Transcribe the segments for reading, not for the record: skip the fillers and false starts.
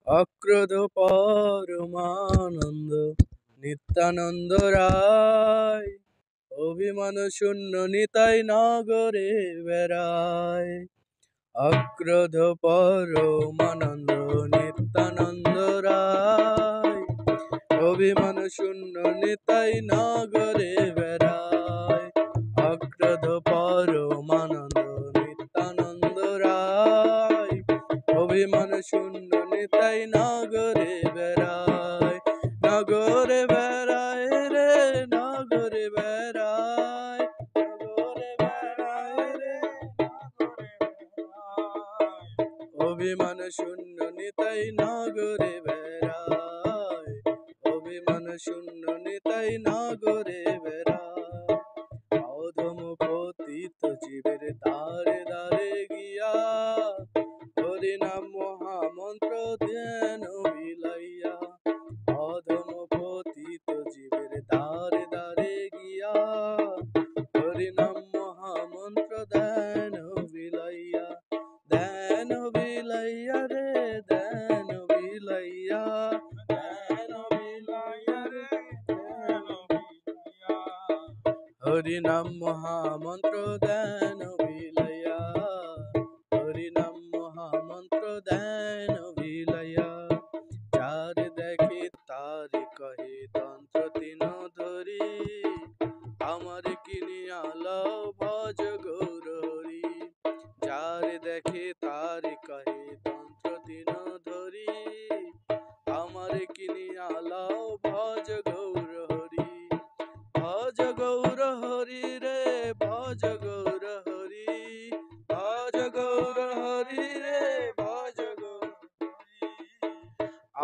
অক্রোধ পরমানন্দ নিত্যানন্দ রায়, অভিমান শূন্য নিতাই নগরে বেড়ায়। অক্রোধ পরমানন্দ নিত্যানন্দ রায়, অভিমান শূন্য নিতাই নগরে বেড়ায়। অক্রোধ পরমানন্দ নিত্যানন্দ রায়, অভিমান শূন্য নিতাই নগরে বেড়ায়। নগরে বেড়ায় রে নগরে বেড়ায়, নগরে বেড়ায় রে অভিমান শূন্য নিতাই নগরে বেড়ায়, অভিমান শূন্য নিতাই নগরে বেড়ায়। অধম পতিত জীবের দ্বারে দ্বারে গিয়া, হরিনাম মহামন্ত্র ধ্যান বিলাইয়া। অধম পতিত জীবের দ্বারে দ্বারে গিয়া, হরিনাম মহামন্ত্র ধ্যান বিলাইয়া। ধ্যান বিলাইয়া রে ধ্যান বিলাইয়া, ধ্যান বিলাইয়া রে ধ্যান বিলাইয়া। হরিনাম মহামন্ত্র ধ্যান বিলাইয়া, হরিনাম মহামন্ত্র ধ্যান বিলাইয়া। যার দেখে তার কহে তন্ত্র তিন ধরি, আমার কিনিয়া লও ভজ গৌর হরি। যার দেখে তার কহে তন্ত্র তিন ধরি, আমার কিনিয়া লও ভজ গৌর হরি। ভজ গৌর হরি রে ভজ গৌর হরি, ভজ গৌর হরি রে ভজ গৌর হরি।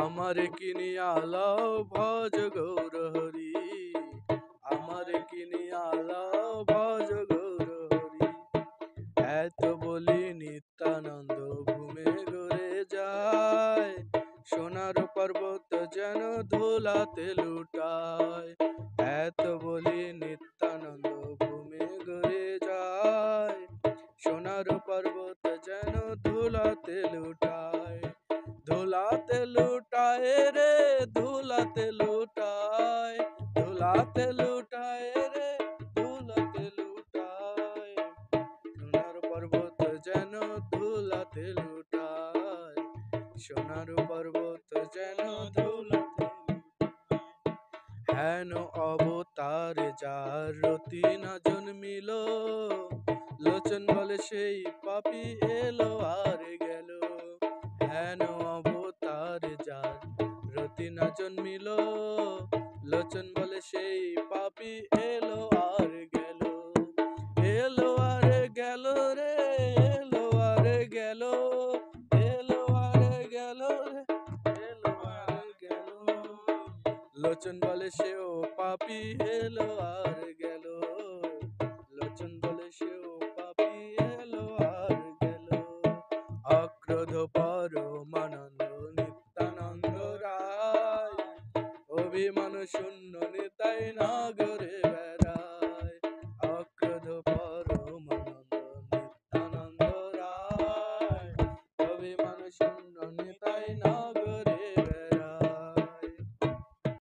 আমার কিনিয়া লও ভজ গৌর হরি, আমার কিনিয়া লও ভজ গৌর হরি। এত বলি নিত্যানন্দ ঘুমে ঘুরে যায়, সোনার পর্বত যেন ধুলাতে লুটায়। এত বলি নিত্যানন্দ ঘুমে ঘুরে যায়, সোনার পর্বত যেন ধুলাতে লুটায়। ধুলাতে লুটায় রে ধুলাতে লুটায়, ধুলাতে লুটায় রে ধুলাতে লুটায়। সোনার পর্বত যেন ধুলাতে লুটায়, সোনার পর্বত যেন ধুলাতে লুটায়। হেন অবতার যার রতি না জন্মিল, লোচন বলে সেই পাপী এলো আর গেল। হেন অবতার যার রতি না জন্মিল, লোচন বলে সেই পাপী এলো আর গেল। এলো আর গেল রে এলো আর গেল, এলো আর গেল রে এলো আর গেল। লোচন বলে সেও পাপী এলো আর